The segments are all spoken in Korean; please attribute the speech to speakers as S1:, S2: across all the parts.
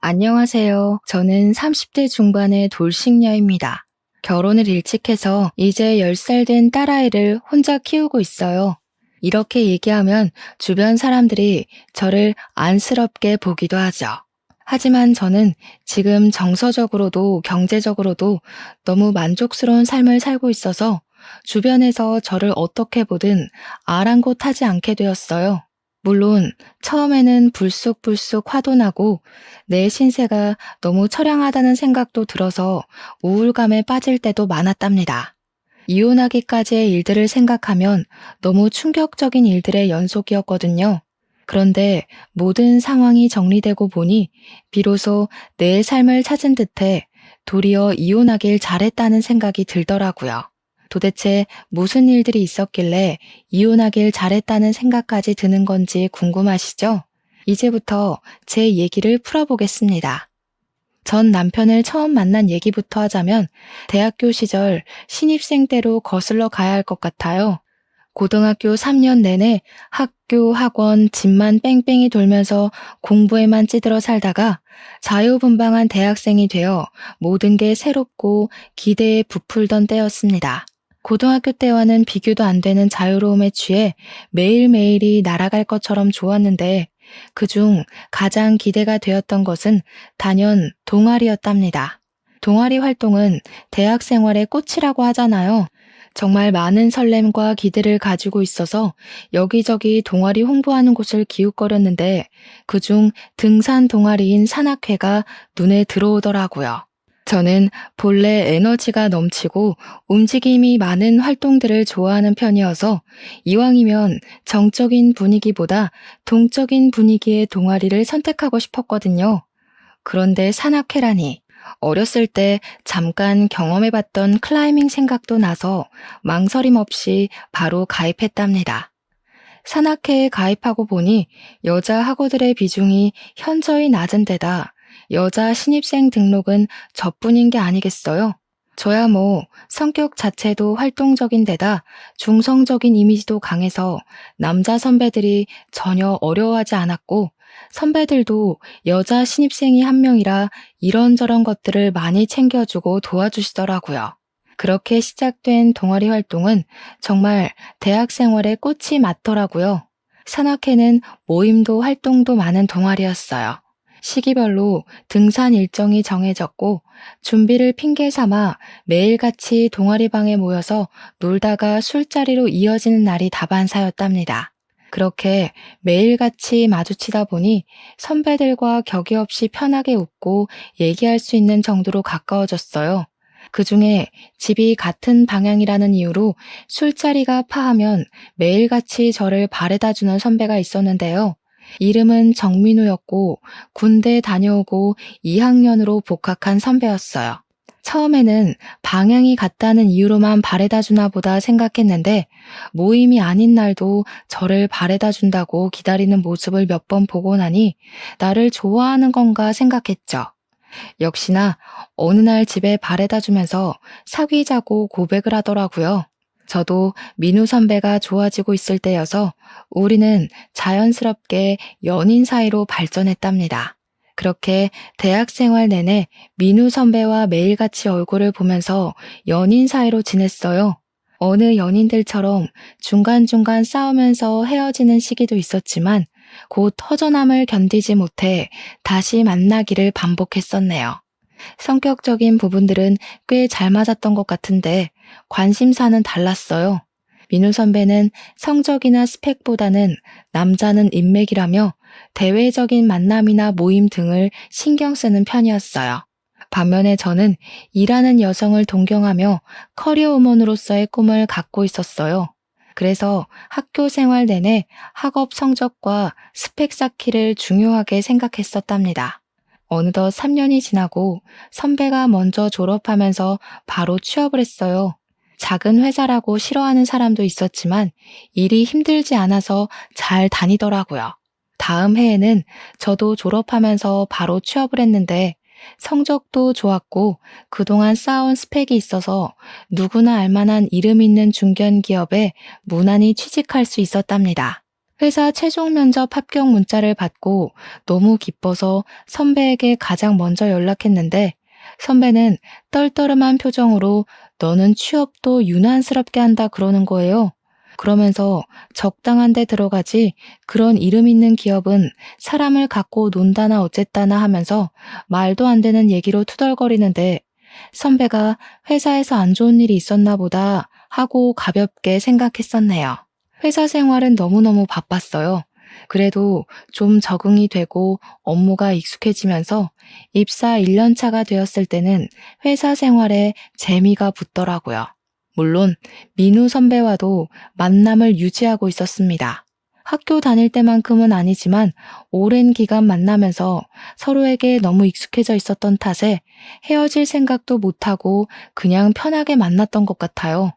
S1: 안녕하세요. 저는 30대 중반의 돌싱녀입니다. 결혼을 일찍 해서 이제 10살 된 딸아이를 혼자 키우고 있어요. 이렇게 얘기하면 주변 사람들이 저를 안쓰럽게 보기도 하죠. 하지만 저는 지금 정서적으로도 경제적으로도 너무 만족스러운 삶을 살고 있어서 주변에서 저를 어떻게 보든 아랑곳하지 않게 되었어요. 물론 처음에는 불쑥불쑥 화도 나고 내 신세가 너무 처량하다는 생각도 들어서 우울감에 빠질 때도 많았답니다. 이혼하기까지의 일들을 생각하면 너무 충격적인 일들의 연속이었거든요. 그런데 모든 상황이 정리되고 보니 비로소 내 삶을 찾은 듯해 도리어 이혼하길 잘했다는 생각이 들더라고요. 도대체 무슨 일들이 있었길래 이혼하길 잘했다는 생각까지 드는 건지 궁금하시죠? 이제부터 제 얘기를 풀어보겠습니다. 전 남편을 처음 만난 얘기부터 하자면 대학교 시절 신입생 때로 거슬러 가야 할 것 같아요. 고등학교 3년 내내 학교, 학원, 집만 뺑뺑이 돌면서 공부에만 찌들어 살다가 자유분방한 대학생이 되어 모든 게 새롭고 기대에 부풀던 때였습니다. 고등학교 때와는 비교도 안 되는 자유로움에 취해 매일매일이 날아갈 것처럼 좋았는데 그중 가장 기대가 되었던 것은 단연 동아리였답니다. 동아리 활동은 대학 생활의 꽃이라고 하잖아요. 정말 많은 설렘과 기대를 가지고 있어서 여기저기 동아리 홍보하는 곳을 기웃거렸는데 그중 등산 동아리인 산악회가 눈에 들어오더라고요. 저는 본래 에너지가 넘치고 움직임이 많은 활동들을 좋아하는 편이어서 이왕이면 정적인 분위기보다 동적인 분위기의 동아리를 선택하고 싶었거든요. 그런데 산악회라니. 어렸을 때 잠깐 경험해봤던 클라이밍 생각도 나서 망설임 없이 바로 가입했답니다. 산악회에 가입하고 보니 여자 학우들의 비중이 현저히 낮은 데다 여자 신입생 등록은 저뿐인 게 아니겠어요? 저야 뭐 성격 자체도 활동적인 데다 중성적인 이미지도 강해서 남자 선배들이 전혀 어려워하지 않았고 선배들도 여자 신입생이 한 명이라 이런저런 것들을 많이 챙겨주고 도와주시더라고요. 그렇게 시작된 동아리 활동은 정말 대학 생활의 꽃이 맞더라고요. 산악회는 모임도 활동도 많은 동아리였어요. 시기별로 등산 일정이 정해졌고 준비를 핑계 삼아 매일같이 동아리방에 모여서 놀다가 술자리로 이어지는 날이 다반사였답니다. 그렇게 매일같이 마주치다 보니 선배들과 격이 없이 편하게 웃고 얘기할 수 있는 정도로 가까워졌어요. 그중에 집이 같은 방향이라는 이유로 술자리가 파하면 매일같이 저를 바래다주는 선배가 있었는데요. 이름은 정민우였고 군대 다녀오고 2학년으로 복학한 선배였어요. 처음에는 방향이 같다는 이유로만 바래다 주나 보다 생각했는데 모임이 아닌 날도 저를 바래다 준다고 기다리는 모습을 몇 번 보고 나니 나를 좋아하는 건가 생각했죠. 역시나 어느 날 집에 바래다 주면서 사귀자고 고백을 하더라고요. 저도 민우 선배가 좋아지고 있을 때여서 우리는 자연스럽게 연인 사이로 발전했답니다. 그렇게 대학 생활 내내 민우 선배와 매일같이 얼굴을 보면서 연인 사이로 지냈어요. 어느 연인들처럼 중간중간 싸우면서 헤어지는 시기도 있었지만 곧 허전함을 견디지 못해 다시 만나기를 반복했었네요. 성격적인 부분들은 꽤 잘 맞았던 것 같은데 관심사는 달랐어요. 민우 선배는 성적이나 스펙보다는 남자는 인맥이라며 대외적인 만남이나 모임 등을 신경 쓰는 편이었어요. 반면에 저는 일하는 여성을 동경하며 커리어 우먼으로서의 꿈을 갖고 있었어요. 그래서 학교 생활 내내 학업 성적과 스펙 쌓기를 중요하게 생각했었답니다. 어느덧 3년이 지나고 선배가 먼저 졸업하면서 바로 취업을 했어요. 작은 회사라고 싫어하는 사람도 있었지만 일이 힘들지 않아서 잘 다니더라고요. 다음 해에는 저도 졸업하면서 바로 취업을 했는데 성적도 좋았고 그동안 쌓아온 스펙이 있어서 누구나 알만한 이름 있는 중견기업에 무난히 취직할 수 있었답니다. 회사 최종 면접 합격 문자를 받고 너무 기뻐서 선배에게 가장 먼저 연락했는데 선배는 떨떠름한 표정으로 너는 취업도 유난스럽게 한다 그러는 거예요. 그러면서 적당한 데 들어가지 그런 이름 있는 기업은 사람을 갖고 논다나 어쨌다나 하면서 말도 안 되는 얘기로 투덜거리는데 선배가 회사에서 안 좋은 일이 있었나 보다 하고 가볍게 생각했었네요. 회사 생활은 너무너무 바빴어요. 그래도 좀 적응이 되고 업무가 익숙해지면서 입사 1년 차가 되었을 때는 회사 생활에 재미가 붙더라고요. 물론 민우 선배와도 만남을 유지하고 있었습니다. 학교 다닐 때만큼은 아니지만 오랜 기간 만나면서 서로에게 너무 익숙해져 있었던 탓에 헤어질 생각도 못하고 그냥 편하게 만났던 것 같아요.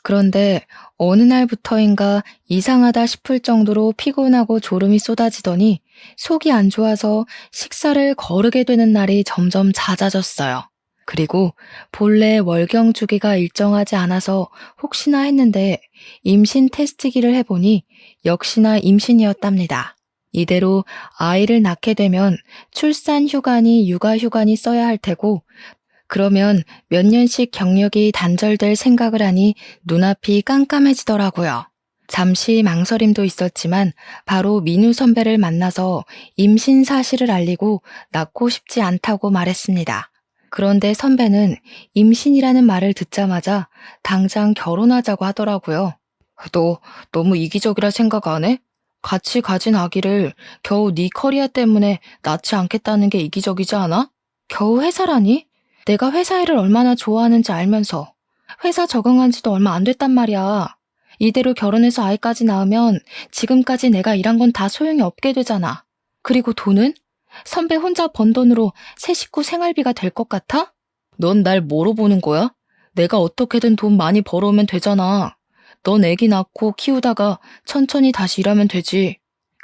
S1: 그런데 어느 날부터인가 이상하다 싶을 정도로 피곤하고 졸음이 쏟아지더니 속이 안 좋아서 식사를 거르게 되는 날이 점점 잦아졌어요. 그리고 본래 월경 주기가 일정하지 않아서 혹시나 했는데 임신 테스트기를 해보니 역시나 임신이었답니다. 이대로 아이를 낳게 되면 출산 휴관이 육아 휴관이 써야 할 테고 그러면 몇 년씩 경력이 단절될 생각을 하니 눈앞이 깜깜해지더라고요. 잠시 망설임도 있었지만 바로 민우 선배를 만나서 임신 사실을 알리고 낳고 싶지 않다고 말했습니다. 그런데 선배는 임신이라는 말을 듣자마자 당장 결혼하자고 하더라고요. 너 너무 이기적이라 생각 안 해? 같이 가진 아기를 겨우 네 커리어 때문에 낳지 않겠다는 게 이기적이지 않아? 겨우 회사라니? 내가 회사 일을 얼마나 좋아하는지 알면서 회사 적응한 지도 얼마 안 됐단 말이야. 이대로 결혼해서 아이까지 낳으면 지금까지 내가 일한 건 다 소용이 없게 되잖아. 그리고 돈은? 선배 혼자 번 돈으로 새 식구 생활비가 될 것 같아? 넌 날 뭐로 보는 거야? 내가 어떻게든 돈 많이 벌어오면 되잖아. 넌 애기 낳고 키우다가 천천히 다시 일하면 되지.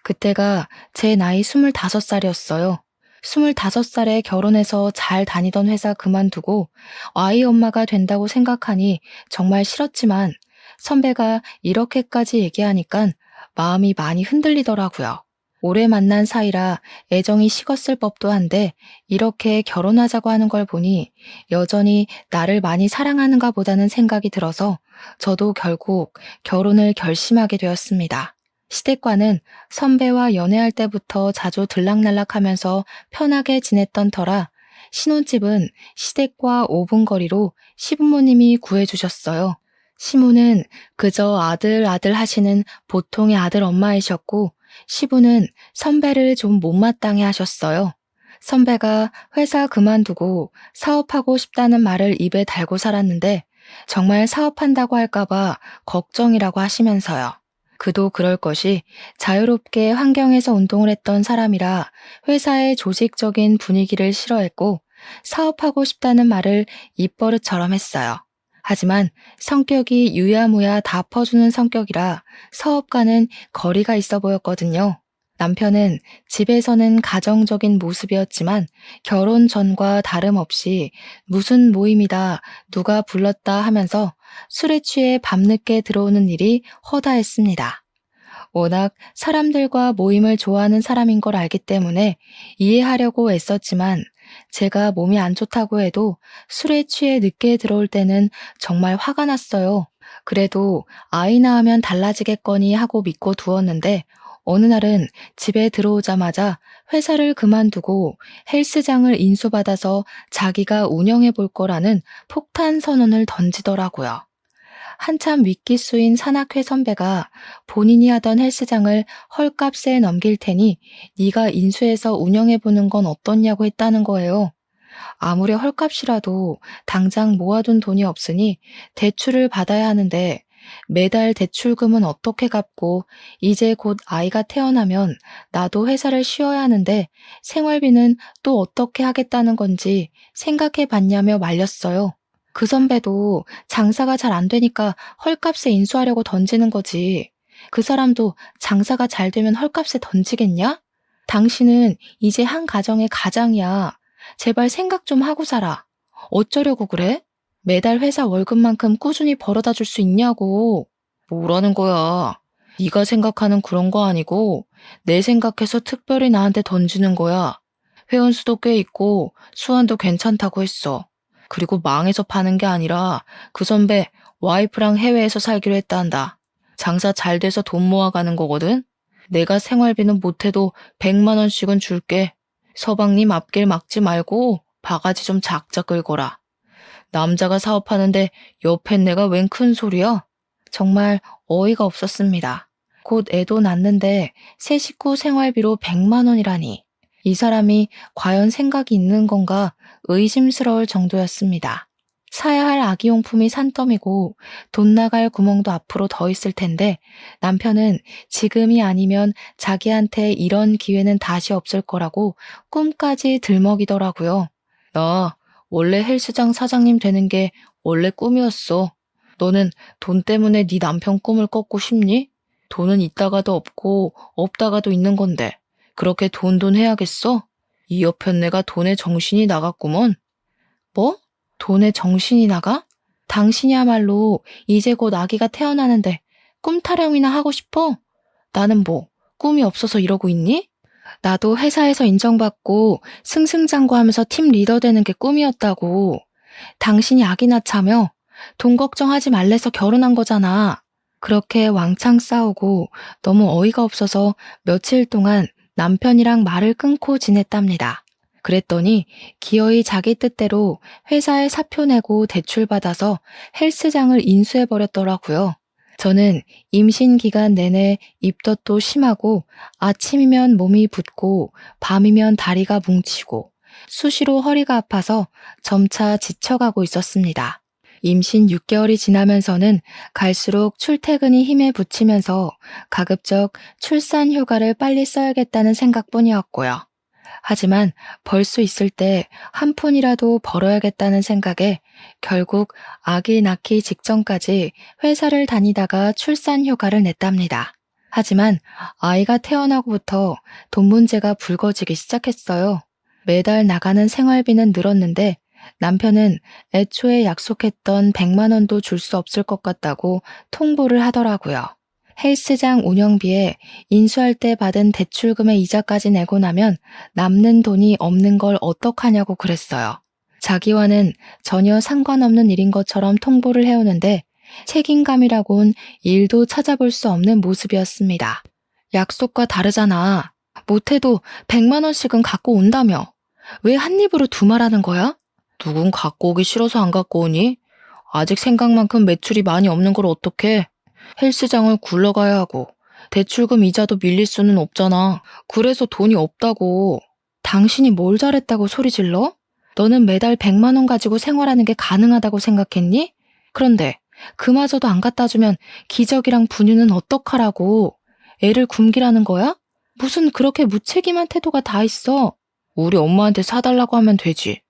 S1: 그때가 제 나이 25살이었어요. 25살에 결혼해서 잘 다니던 회사 그만두고 아이 엄마가 된다고 생각하니 정말 싫었지만 선배가 이렇게까지 얘기하니까 마음이 많이 흔들리더라고요. 오래 만난 사이라 애정이 식었을 법도 한데 이렇게 결혼하자고 하는 걸 보니 여전히 나를 많이 사랑하는가 보다는 생각이 들어서 저도 결국 결혼을 결심하게 되었습니다. 시댁과는 선배와 연애할 때부터 자주 들락날락하면서 편하게 지냈던 터라 신혼집은 시댁과 5분 거리로 시부모님이 구해주셨어요. 시모는 그저 아들 하시는 보통의 아들 엄마이셨고 시부는 선배를 좀 못마땅해 하셨어요. 선배가 회사 그만두고 사업하고 싶다는 말을 입에 달고 살았는데 정말 사업한다고 할까봐 걱정이라고 하시면서요. 그도 그럴 것이 자유롭게 환경에서 운동을 했던 사람이라 회사의 조직적인 분위기를 싫어했고 사업하고 싶다는 말을 입버릇처럼 했어요. 하지만 성격이 유야무야 다 퍼주는 성격이라 사업과는 거리가 있어 보였거든요. 남편은 집에서는 가정적인 모습이었지만 결혼 전과 다름없이 무슨 모임이다, 누가 불렀다 하면서 술에 취해 밤늦게 들어오는 일이 허다했습니다. 워낙 사람들과 모임을 좋아하는 사람인 걸 알기 때문에 이해하려고 애썼지만 제가 몸이 안 좋다고 해도 술에 취해 늦게 들어올 때는 정말 화가 났어요. 그래도 아이 낳으면 달라지겠거니 하고 믿고 두었는데 어느 날은 집에 들어오자마자 회사를 그만두고 헬스장을 인수받아서 자기가 운영해 볼 거라는 폭탄 선언을 던지더라고요. 한참 윗기수인 산악회 선배가 본인이 하던 헬스장을 헐값에 넘길 테니 네가 인수해서 운영해 보는 건 어떻냐고 했다는 거예요. 아무리 헐값이라도 당장 모아둔 돈이 없으니 대출을 받아야 하는데 매달 대출금은 어떻게 갚고 이제 곧 아이가 태어나면 나도 회사를 쉬어야 하는데 생활비는 또 어떻게 하겠다는 건지 생각해 봤냐며 말렸어요. 그 선배도 장사가 잘 안 되니까 헐값에 인수하려고 던지는 거지. 그 사람도 장사가 잘 되면 헐값에 던지겠냐? 당신은 이제 한 가정의 가장이야. 제발 생각 좀 하고 살아. 어쩌려고 그래? 매달 회사 월급만큼 꾸준히 벌어다 줄 수 있냐고. 뭐라는 거야. 네가 생각하는 그런 거 아니고 내 생각해서 특별히 나한테 던지는 거야. 회원수도 꽤 있고 수완도 괜찮다고 했어. 그리고 망해서 파는 게 아니라 그 선배 와이프랑 해외에서 살기로 했단다. 장사 잘 돼서 돈 모아가는 거거든. 내가 생활비는 못해도 100만 원씩은 줄게. 서방님 앞길 막지 말고 바가지 좀 작작 긁어라. 남자가 사업하는데 옆엔 내가 웬 큰 소리야? 정말 어이가 없었습니다. 곧 애도 낳는데 새 식구 생활비로 100만 원이라니. 이 사람이 과연 생각이 있는 건가 의심스러울 정도였습니다. 사야 할 아기용품이 산더미고 돈 나갈 구멍도 앞으로 더 있을 텐데 남편은 지금이 아니면 자기한테 이런 기회는 다시 없을 거라고 꿈까지 들먹이더라고요. 나 원래 헬스장 사장님 되는 게 원래 꿈이었어. 너는 돈 때문에 네 남편 꿈을 꺾고 싶니? 돈은 있다가도 없고 없다가도 있는 건데 그렇게 돈 해야겠어? 이 여편 내가 돈에 정신이 나갔구먼. 뭐? 돈에 정신이 나가? 당신이야말로 이제 곧 아기가 태어나는데 꿈 타령이나 하고 싶어? 나는 뭐 꿈이 없어서 이러고 있니? 나도 회사에서 인정받고 승승장구하면서 팀 리더 되는 게 꿈이었다고. 당신이 아기 낳자며 돈 걱정하지 말래서 결혼한 거잖아. 그렇게 왕창 싸우고 너무 어이가 없어서 며칠 동안 남편이랑 말을 끊고 지냈답니다. 그랬더니 기어이 자기 뜻대로 회사에 사표 내고 대출받아서 헬스장을 인수해버렸더라고요. 저는 임신 기간 내내 입덧도 심하고 아침이면 몸이 붓고 밤이면 다리가 뭉치고 수시로 허리가 아파서 점차 지쳐가고 있었습니다. 임신 6개월이 지나면서는 갈수록 출퇴근이 힘에 부치면서 가급적 출산 휴가를 빨리 써야겠다는 생각뿐이었고요. 하지만 벌 수 있을 때 한 푼이라도 벌어야겠다는 생각에 결국 아기 낳기 직전까지 회사를 다니다가 출산 휴가를 냈답니다. 하지만 아이가 태어나고부터 돈 문제가 불거지기 시작했어요. 매달 나가는 생활비는 늘었는데 남편은 애초에 약속했던 100만 원도 줄 수 없을 것 같다고 통보를 하더라고요. 헬스장 운영비에 인수할 때 받은 대출금의 이자까지 내고 나면 남는 돈이 없는 걸 어떡하냐고 그랬어요. 자기와는 전혀 상관없는 일인 것처럼 통보를 해오는데 책임감이라곤 일도 찾아볼 수 없는 모습이었습니다. 약속과 다르잖아. 못해도 100만 원씩은 갖고 온다며. 왜 한 입으로 두 말하는 거야? 누군 갖고 오기 싫어서 안 갖고 오니? 아직 생각만큼 매출이 많이 없는 걸 어떡해? 헬스장을 굴러가야 하고 대출금 이자도 밀릴 수는 없잖아. 그래서 돈이 없다고. 당신이 뭘 잘했다고 소리 질러? 너는 매달 100만 원 가지고 생활하는 게 가능하다고 생각했니? 그런데 그마저도 안 갖다 주면 기저귀랑 분유는 어떡하라고. 애를 굶기라는 거야? 무슨 그렇게 무책임한 태도가 다 있어. 우리 엄마한테 사달라고 하면 되지.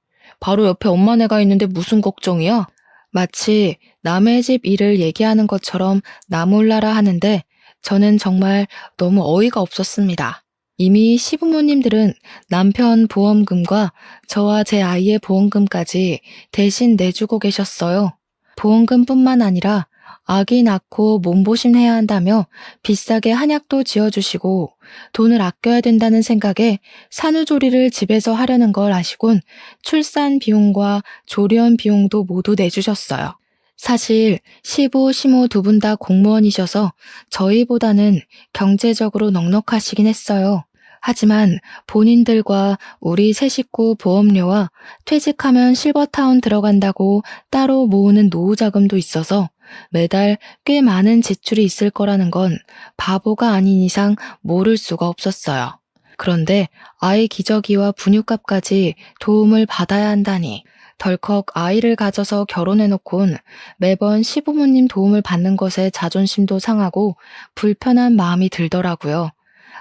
S1: 바로 옆에 엄마네가 있는데 무슨 걱정이야? 마치 남의 집 일을 얘기하는 것처럼 나 몰라라 하는데 저는 정말 너무 어이가 없었습니다. 이미 시부모님들은 남편 보험금과 저와 제 아이의 보험금까지 대신 내주고 계셨어요. 보험금뿐만 아니라 아기 낳고 몸보신 해야 한다며 비싸게 한약도 지어주시고 돈을 아껴야 된다는 생각에 산후조리를 집에서 하려는 걸 아시곤 출산 비용과 조련 비용도 모두 내주셨어요. 사실 시부, 시모 두 분 다 공무원이셔서 저희보다는 경제적으로 넉넉하시긴 했어요. 하지만 본인들과 우리 세 식구 보험료와 퇴직하면 실버타운 들어간다고 따로 모으는 노후 자금도 있어서 매달 꽤 많은 지출이 있을 거라는 건 바보가 아닌 이상 모를 수가 없었어요. 그런데 아이 기저귀와 분유값까지 도움을 받아야 한다니 덜컥 아이를 가져서 결혼해놓곤 매번 시부모님 도움을 받는 것에 자존심도 상하고 불편한 마음이 들더라고요.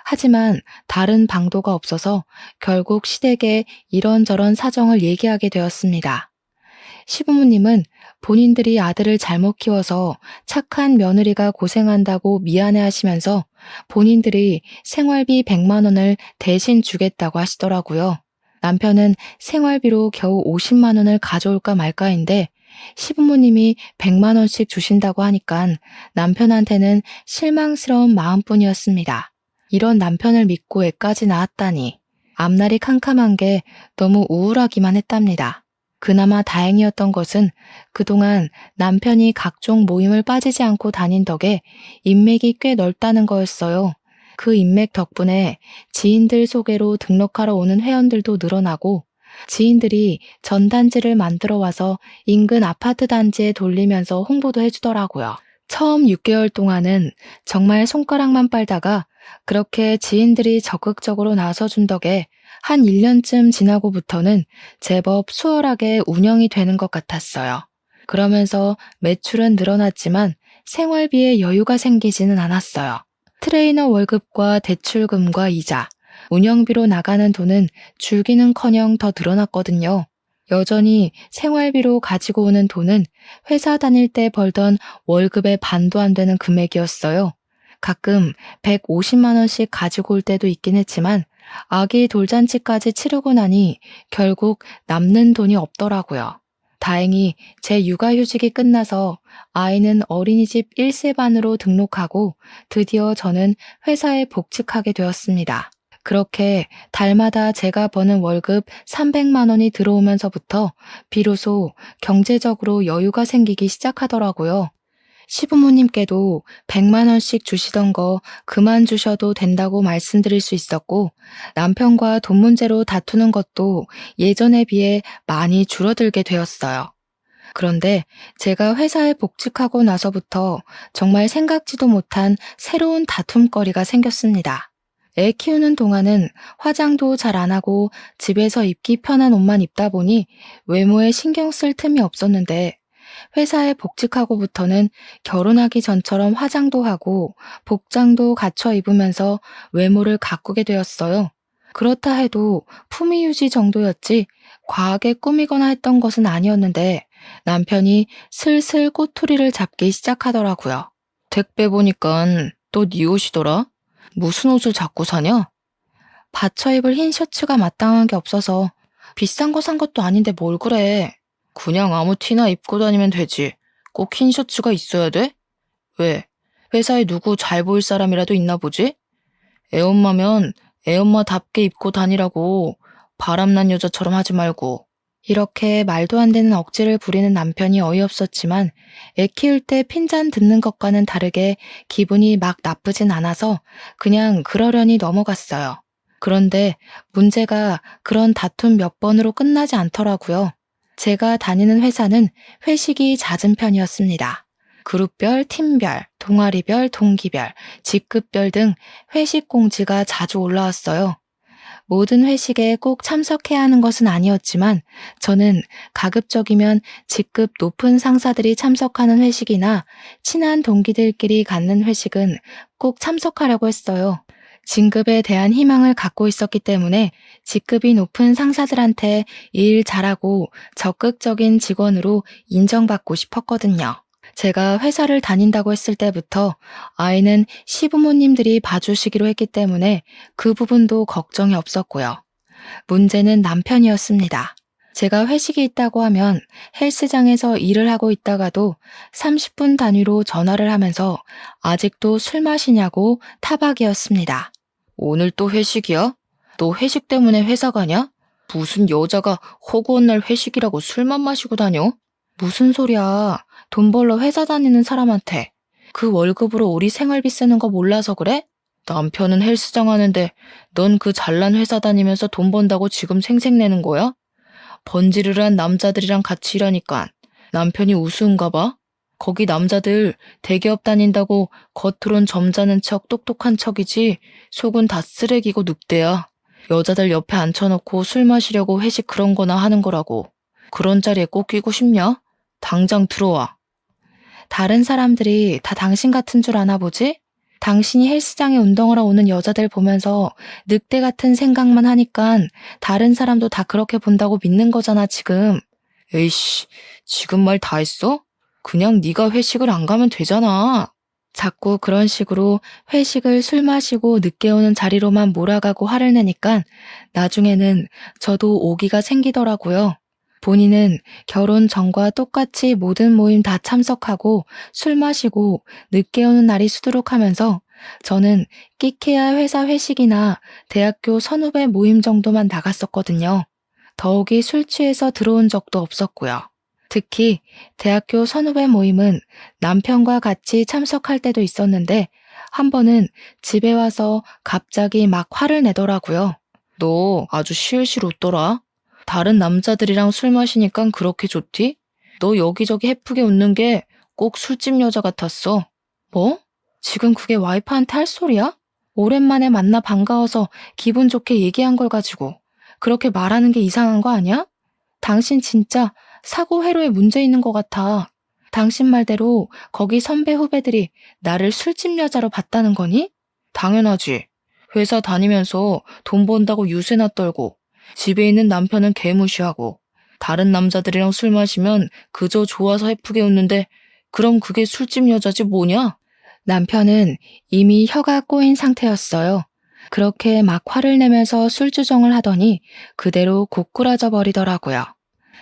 S1: 하지만 다른 방도가 없어서 결국 시댁에 이런저런 사정을 얘기하게 되었습니다. 시부모님은 본인들이 아들을 잘못 키워서 착한 며느리가 고생한다고 미안해하시면서 본인들이 생활비 100만 원을 대신 주겠다고 하시더라고요. 남편은 생활비로 겨우 50만 원을 가져올까 말까인데 시부모님이 100만 원씩 주신다고 하니까 남편한테는 실망스러운 마음뿐이었습니다. 이런 남편을 믿고 애까지 낳았다니 앞날이 캄캄한 게 너무 우울하기만 했답니다. 그나마 다행이었던 것은 그동안 남편이 각종 모임을 빠지지 않고 다닌 덕에 인맥이 꽤 넓다는 거였어요. 그 인맥 덕분에 지인들 소개로 등록하러 오는 회원들도 늘어나고 지인들이 전단지를 만들어 와서 인근 아파트 단지에 돌리면서 홍보도 해주더라고요. 처음 6개월 동안은 정말 손가락만 빨다가 그렇게 지인들이 적극적으로 나서준 덕에 한 1년쯤 지나고부터는 제법 수월하게 운영이 되는 것 같았어요. 그러면서 매출은 늘어났지만 생활비에 여유가 생기지는 않았어요. 트레이너 월급과 대출금과 이자, 운영비로 나가는 돈은 줄기는커녕 더 늘어났거든요. 여전히 생활비로 가지고 오는 돈은 회사 다닐 때 벌던 월급의 반도 안 되는 금액이었어요. 가끔 150만 원씩 가지고 올 때도 있긴 했지만 아기 돌잔치까지 치르고 나니 결국 남는 돈이 없더라고요. 다행히 제 육아휴직이 끝나서 아이는 어린이집 1세반으로 등록하고 드디어 저는 회사에 복직하게 되었습니다. 그렇게 달마다 제가 버는 월급 300만 원이 들어오면서부터 비로소 경제적으로 여유가 생기기 시작하더라고요. 시부모님께도 100만 원씩 주시던 거 그만 주셔도 된다고 말씀드릴 수 있었고 남편과 돈 문제로 다투는 것도 예전에 비해 많이 줄어들게 되었어요. 그런데 제가 회사에 복직하고 나서부터 정말 생각지도 못한 새로운 다툼거리가 생겼습니다. 애 키우는 동안은 화장도 잘 안 하고 집에서 입기 편한 옷만 입다 보니 외모에 신경 쓸 틈이 없었는데 회사에 복직하고부터는 결혼하기 전처럼 화장도 하고 복장도 갖춰 입으면서 외모를 가꾸게 되었어요. 그렇다 해도 품위 유지 정도였지 과하게 꾸미거나 했던 것은 아니었는데 남편이 슬슬 꼬투리를 잡기 시작하더라고요. 택배 보니깐 또 네 옷이더라? 무슨 옷을 자꾸 사냐? 받쳐 입을 흰 셔츠가 마땅한 게 없어서 비싼 거 산 것도 아닌데 뭘 그래. 그냥 아무 티나 입고 다니면 되지. 꼭 흰 셔츠가 있어야 돼? 왜? 회사에 누구 잘 보일 사람이라도 있나 보지? 애엄마면 애엄마답게 입고 다니라고 바람난 여자처럼 하지 말고. 이렇게 말도 안 되는 억지를 부리는 남편이 어이없었지만 애 키울 때 핀잔 듣는 것과는 다르게 기분이 막 나쁘진 않아서 그냥 그러려니 넘어갔어요. 그런데 문제가 그런 다툼 몇 번으로 끝나지 않더라고요. 제가 다니는 회사는 회식이 잦은 편이었습니다. 그룹별, 팀별, 동아리별, 동기별, 직급별 등 회식 공지가 자주 올라왔어요. 모든 회식에 꼭 참석해야 하는 것은 아니었지만 저는 가급적이면 직급 높은 상사들이 참석하는 회식이나 친한 동기들끼리 갖는 회식은 꼭 참석하려고 했어요. 진급에 대한 희망을 갖고 있었기 때문에 직급이 높은 상사들한테 일 잘하고 적극적인 직원으로 인정받고 싶었거든요. 제가 회사를 다닌다고 했을 때부터 아이는 시부모님들이 봐주시기로 했기 때문에 그 부분도 걱정이 없었고요. 문제는 남편이었습니다. 제가 회식이 있다고 하면 헬스장에서 일을 하고 있다가도 30분 단위로 전화를 하면서 아직도 술 마시냐고 타박이었습니다. 오늘 또 회식이야? 너 회식 때문에 회사 가냐? 무슨 여자가 허구한 날 회식이라고 술만 마시고 다녀? 무슨 소리야. 돈 벌러 회사 다니는 사람한테 그 월급으로 우리 생활비 쓰는 거 몰라서 그래? 남편은 헬스장 하는데 넌 그 잘난 회사 다니면서 돈 번다고 지금 생색내는 거야? 번지르르한 남자들이랑 같이 일하니까 남편이 우스운가 봐? 거기 남자들 대기업 다닌다고 겉으론 점잖은 척 똑똑한 척이지 속은 다 쓰레기고 늑대야. 여자들 옆에 앉혀놓고 술 마시려고 회식 그런 거나 하는 거라고. 그런 자리에 꼭 끼고 싶냐? 당장 들어와. 다른 사람들이 다 당신 같은 줄 아나 보지? 당신이 헬스장에 운동하러 오는 여자들 보면서 늑대 같은 생각만 하니까 다른 사람도 다 그렇게 본다고 믿는 거잖아, 지금. 에이씨, 지금 말 다 했어? 그냥 네가 회식을 안 가면 되잖아. 자꾸 그런 식으로 회식을 술 마시고 늦게 오는 자리로만 몰아가고 화를 내니까 나중에는 저도 오기가 생기더라고요. 본인은 결혼 전과 똑같이 모든 모임 다 참석하고 술 마시고 늦게 오는 날이 수두룩하면서 저는 끼케야 회사 회식이나 대학교 선후배 모임 정도만 나갔었거든요. 더욱이 술 취해서 들어온 적도 없었고요. 특히 대학교 선후배 모임은 남편과 같이 참석할 때도 있었는데 한 번은 집에 와서 갑자기 막 화를 내더라고요. 너 아주 실실 웃더라. 다른 남자들이랑 술 마시니까 그렇게 좋디? 너 여기저기 해프게 웃는 게 꼭 술집 여자 같았어. 뭐? 지금 그게 와이프한테 할 소리야? 오랜만에 만나 반가워서 기분 좋게 얘기한 걸 가지고 그렇게 말하는 게 이상한 거 아니야? 당신 진짜 사고 회로에 문제 있는 것 같아. 당신 말대로 거기 선배 후배들이 나를 술집 여자로 봤다는 거니? 당연하지. 회사 다니면서 돈 번다고 유세나 떨고 집에 있는 남편은 개무시하고 다른 남자들이랑 술 마시면 그저 좋아서 해프게 웃는데 그럼 그게 술집 여자지 뭐냐? 남편은 이미 혀가 꼬인 상태였어요. 그렇게 막 화를 내면서 술주정을 하더니 그대로 고꾸라져 버리더라고요.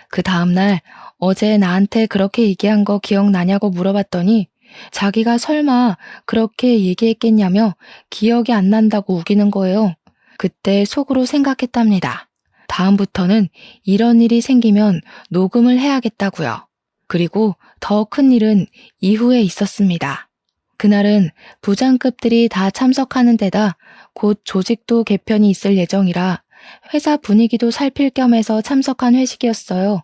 S1: 그 다음날 어제 나한테 그렇게 얘기한 거 기억나냐고 물어봤더니 자기가 설마 그렇게 얘기했겠냐며 기억이 안 난다고 우기는 거예요. 그때 속으로 생각했답니다. 다음부터는 이런 일이 생기면 녹음을 해야겠다고요. 그리고 더 큰 일은 이후에 있었습니다. 그날은 부장급들이 다 참석하는 데다 곧 조직도 개편이 있을 예정이라 회사 분위기도 살필 겸 해서 참석한 회식이었어요.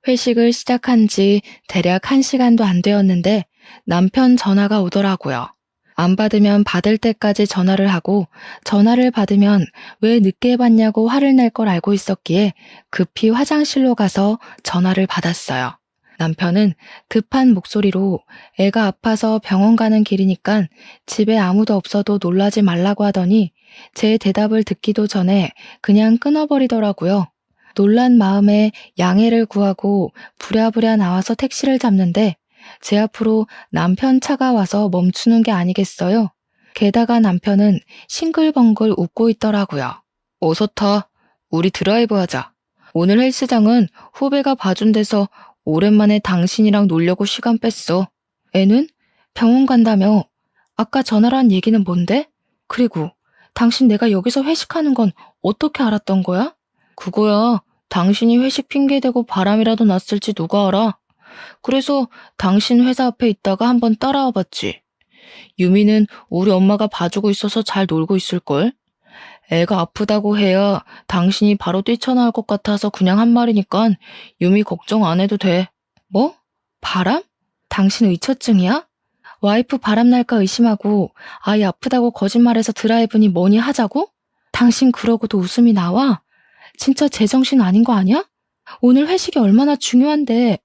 S1: 회식을 시작한 지 대략 1시간도 안 되었는데 남편 전화가 오더라고요. 안 받으면 받을 때까지 전화를 하고 전화를 받으면 왜 늦게 받냐고 화를 낼 걸 알고 있었기에 급히 화장실로 가서 전화를 받았어요. 남편은 급한 목소리로 애가 아파서 병원 가는 길이니까 집에 아무도 없어도 놀라지 말라고 하더니 제 대답을 듣기도 전에 그냥 끊어버리더라고요. 놀란 마음에 양해를 구하고 부랴부랴 나와서 택시를 잡는데 제 앞으로 남편 차가 와서 멈추는 게 아니겠어요? 게다가 남편은 싱글벙글 웃고 있더라고요. 어서 타. 우리 드라이브 하자. 오늘 헬스장은 후배가 봐준 데서 오랜만에 당신이랑 놀려고 시간 뺐어. 애는? 병원 간다며. 아까 전화로 한 얘기는 뭔데? 그리고 당신 내가 여기서 회식하는 건 어떻게 알았던 거야? 그거야. 당신이 회식 핑계대고 바람이라도 났을지 누가 알아? 그래서 당신 회사 앞에 있다가 한번 따라와 봤지. 유미는 우리 엄마가 봐주고 있어서 잘 놀고 있을걸? 애가 아프다고 해야 당신이 바로 뛰쳐나올 것 같아서 그냥 한 말이니까 유미 걱정 안 해도 돼. 뭐? 바람? 당신 의처증이야? 와이프 바람 날까 의심하고 아이 아프다고 거짓말해서 드라이브니 뭐니 하자고? 당신 그러고도 웃음이 나와? 진짜 제정신 아닌 거 아니야? 오늘 회식이 얼마나 중요한데.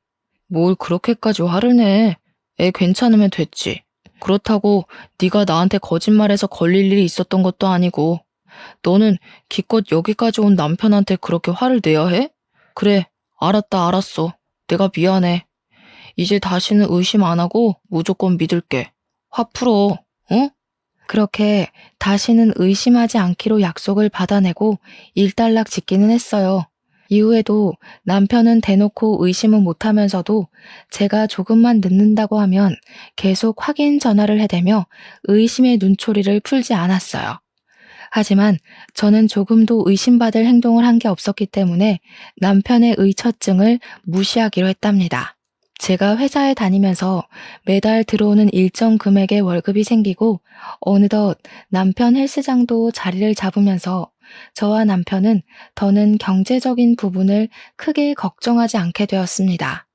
S1: 뭘 그렇게까지 화를 내. 애 괜찮으면 됐지. 그렇다고 네가 나한테 거짓말해서 걸릴 일이 있었던 것도 아니고. 너는 기껏 여기까지 온 남편한테 그렇게 화를 내야 해? 그래, 알았다, 알았어. 내가 미안해. 이제 다시는 의심 안 하고 무조건 믿을게. 화 풀어, 응? 그렇게 다시는 의심하지 않기로 약속을 받아내고 일단락 짓기는 했어요. 이후에도 남편은 대놓고 의심은 못하면서도 제가 조금만 늦는다고 하면 계속 확인 전화를 해대며 의심의 눈초리를 풀지 않았어요. 하지만 저는 조금도 의심받을 행동을 한 게 없었기 때문에 남편의 의처증을 무시하기로 했답니다. 제가 회사에 다니면서 매달 들어오는 일정 금액의 월급이 생기고 어느덧 남편 헬스장도 자리를 잡으면서 저와 남편은 더는 경제적인 부분을 크게 걱정하지 않게 되었습니다.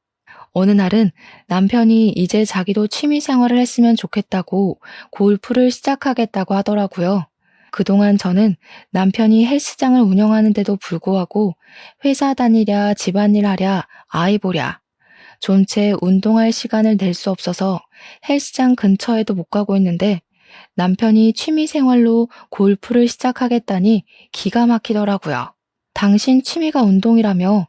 S1: 어느 날은 남편이 이제 자기도 취미 생활을 했으면 좋겠다고 골프를 시작하겠다고 하더라고요. 그동안 저는 남편이 헬스장을 운영하는데도 불구하고 회사 다니랴 집안일 하랴 아이 보랴 존체 운동할 시간을 낼 수 없어서 헬스장 근처에도 못 가고 있는데 남편이 취미 생활로 골프를 시작하겠다니 기가 막히더라고요. 당신 취미가 운동이라며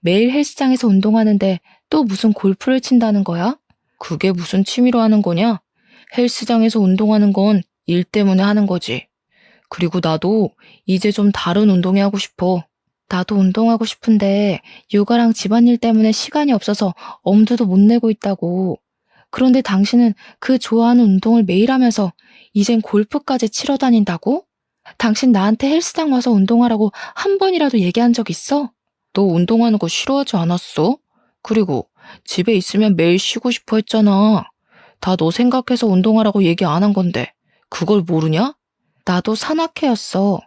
S1: 매일 헬스장에서 운동하는데 또 무슨 골프를 친다는 거야? 그게 무슨 취미로 하는 거냐? 헬스장에서 운동하는 건 일 때문에 하는 거지. 그리고 나도 이제 좀 다른 운동이 하고 싶어. 나도 운동하고 싶은데 육아랑 집안일 때문에 시간이 없어서 엄두도 못 내고 있다고. 그런데 당신은 그 좋아하는 운동을 매일 하면서 이젠 골프까지 치러 다닌다고? 당신 나한테 헬스장 와서 운동하라고 한 번이라도 얘기한 적 있어? 너 운동하는 거 싫어하지 않았어? 그리고 집에 있으면 매일 쉬고 싶어 했잖아. 다 너 생각해서 운동하라고 얘기 안 한 건데 그걸 모르냐? 나도 산악회였어.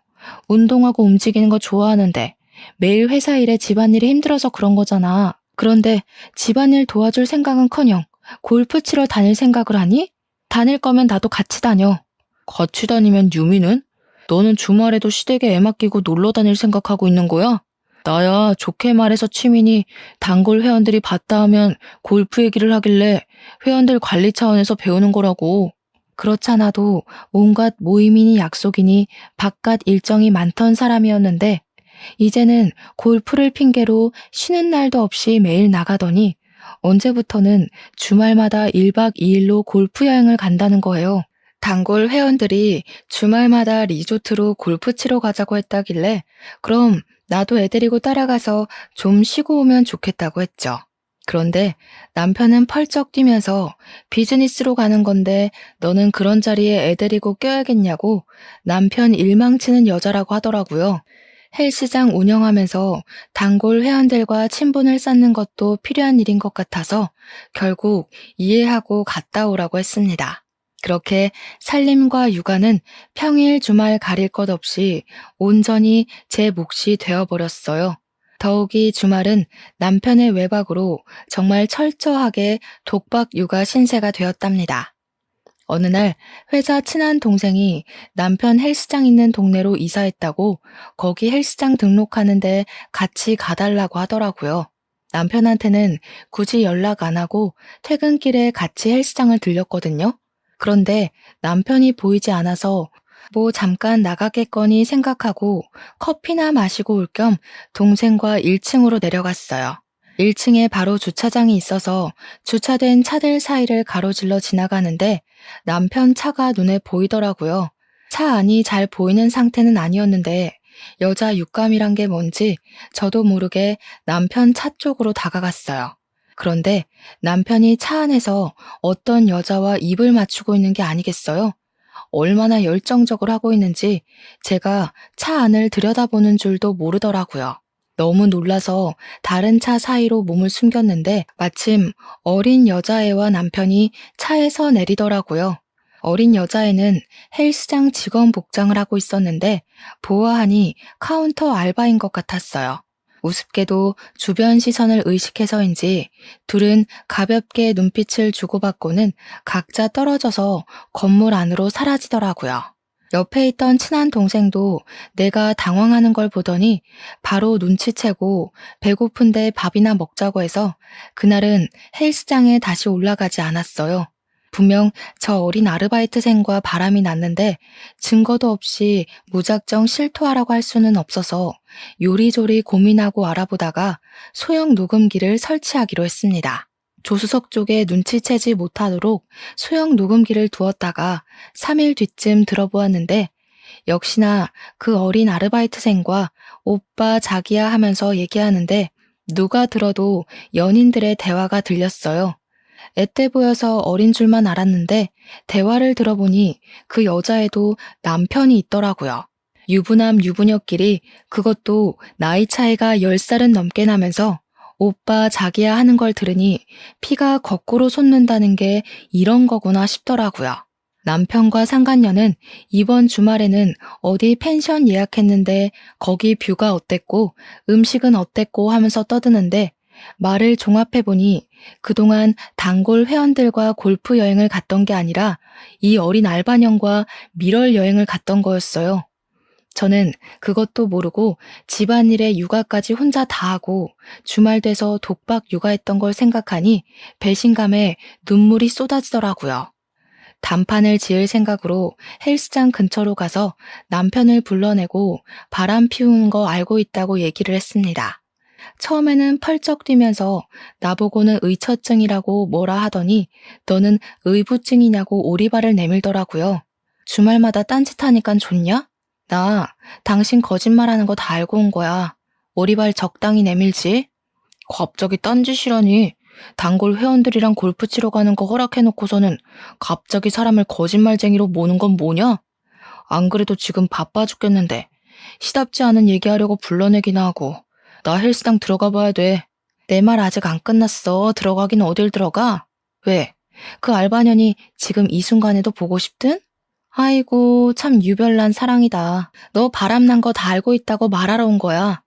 S1: 운동하고 움직이는 거 좋아하는데 매일 회사 일에 집안일이 힘들어서 그런 거잖아. 그런데 집안일 도와줄 생각은커녕 골프 치러 다닐 생각을 하니? 다닐 거면 나도 같이 다녀. 같이 다니면 유미는? 너는 주말에도 시댁에 애 맡기고 놀러 다닐 생각하고 있는 거야? 나야 좋게 말해서 취미니 단골 회원들이 봤다 하면 골프 얘기를 하길래 회원들 관리 차원에서 배우는 거라고. 그렇잖아도 온갖 모임이니 약속이니 바깥 일정이 많던 사람이었는데 이제는 골프를 핑계로 쉬는 날도 없이 매일 나가더니 언제부터는 주말마다 1박 2일로 골프 여행을 간다는 거예요. 단골 회원들이 주말마다 리조트로 골프 치러 가자고 했다길래 그럼 나도 애 데리고 따라가서 좀 쉬고 오면 좋겠다고 했죠. 그런데 남편은 펄쩍 뛰면서 비즈니스로 가는 건데 너는 그런 자리에 애 데리고 껴야겠냐고 남편 일망치는 여자라고 하더라고요. 헬스장 운영하면서 단골 회원들과 친분을 쌓는 것도 필요한 일인 것 같아서 결국 이해하고 갔다 오라고 했습니다. 그렇게 살림과 육아는 평일 주말 가릴 것 없이 온전히 제 몫이 되어버렸어요. 더욱이 주말은 남편의 외박으로 정말 철저하게 독박 육아 신세가 되었답니다. 어느 날 회사 친한 동생이 남편 헬스장 있는 동네로 이사했다고 거기 헬스장 등록하는데 같이 가달라고 하더라고요. 남편한테는 굳이 연락 안 하고 퇴근길에 같이 헬스장을 들렸거든요. 그런데 남편이 보이지 않아서 뭐 잠깐 나가겠거니 생각하고 커피나 마시고 올 겸 동생과 1층으로 내려갔어요. 1층에 바로 주차장이 있어서 주차된 차들 사이를 가로질러 지나가는데 남편 차가 눈에 보이더라고요. 차 안이 잘 보이는 상태는 아니었는데 여자 육감이란 게 뭔지 저도 모르게 남편 차 쪽으로 다가갔어요. 그런데 남편이 차 안에서 어떤 여자와 입을 맞추고 있는 게 아니겠어요? 얼마나 열정적으로 하고 있는지 제가 차 안을 들여다보는 줄도 모르더라고요. 너무 놀라서 다른 차 사이로 몸을 숨겼는데 마침 어린 여자애와 남편이 차에서 내리더라고요. 어린 여자애는 헬스장 직원 복장을 하고 있었는데 보아하니 카운터 알바인 것 같았어요. 우습게도 주변 시선을 의식해서인지 둘은 가볍게 눈빛을 주고받고는 각자 떨어져서 건물 안으로 사라지더라고요. 옆에 있던 친한 동생도 내가 당황하는 걸 보더니 바로 눈치채고 배고픈데 밥이나 먹자고 해서 그날은 헬스장에 다시 올라가지 않았어요. 분명 저 어린 아르바이트생과 바람이 났는데 증거도 없이 무작정 실토하라고 할 수는 없어서 요리조리 고민하고 알아보다가 소형 녹음기를 설치하기로 했습니다. 조수석 쪽에 눈치채지 못하도록 소형 녹음기를 두었다가 3일 뒤쯤 들어보았는데 역시나 그 어린 아르바이트생과 오빠 자기야 하면서 얘기하는데 누가 들어도 연인들의 대화가 들렸어요. 앳돼 보여서 어린 줄만 알았는데 대화를 들어보니 그 여자애도 남편이 있더라고요. 유부남 유부녀끼리 그것도 나이 차이가 10살은 넘게 나면서 오빠 자기야 하는 걸 들으니 피가 거꾸로 솟는다는 게 이런 거구나 싶더라고요. 남편과 상간녀는 이번 주말에는 어디 펜션 예약했는데 거기 뷰가 어땠고 음식은 어땠고 하면서 떠드는데 말을 종합해보니 그동안 단골 회원들과 골프 여행을 갔던 게 아니라 이 어린 알바년과 밀월 여행을 갔던 거였어요. 저는 그것도 모르고 집안일에 육아까지 혼자 다 하고 주말 돼서 독박 육아했던 걸 생각하니 배신감에 눈물이 쏟아지더라고요. 단판을 지을 생각으로 헬스장 근처로 가서 남편을 불러내고 바람 피우는 거 알고 있다고 얘기를 했습니다. 처음에는 펄쩍 뛰면서 나보고는 의처증이라고 뭐라 하더니 너는 의부증이냐고 오리발을 내밀더라고요. 주말마다 딴짓하니깐 좋냐? 나 당신 거짓말하는 거 다 알고 온 거야. 오리발 적당히 내밀지. 갑자기 딴짓이라니. 단골 회원들이랑 골프 치러 가는 거 허락해놓고서는 갑자기 사람을 거짓말쟁이로 모는 건 뭐냐? 안 그래도 지금 바빠 죽겠는데 시답지 않은 얘기하려고 불러내기나 하고. 나 헬스장 들어가 봐야 돼. 내 말 아직 안 끝났어. 들어가긴 어딜 들어가? 왜? 그 알바년이 지금 이 순간에도 보고 싶든? 아이고, 참 유별난 사랑이다. 너 바람난 거 다 알고 있다고 말하러 온 거야.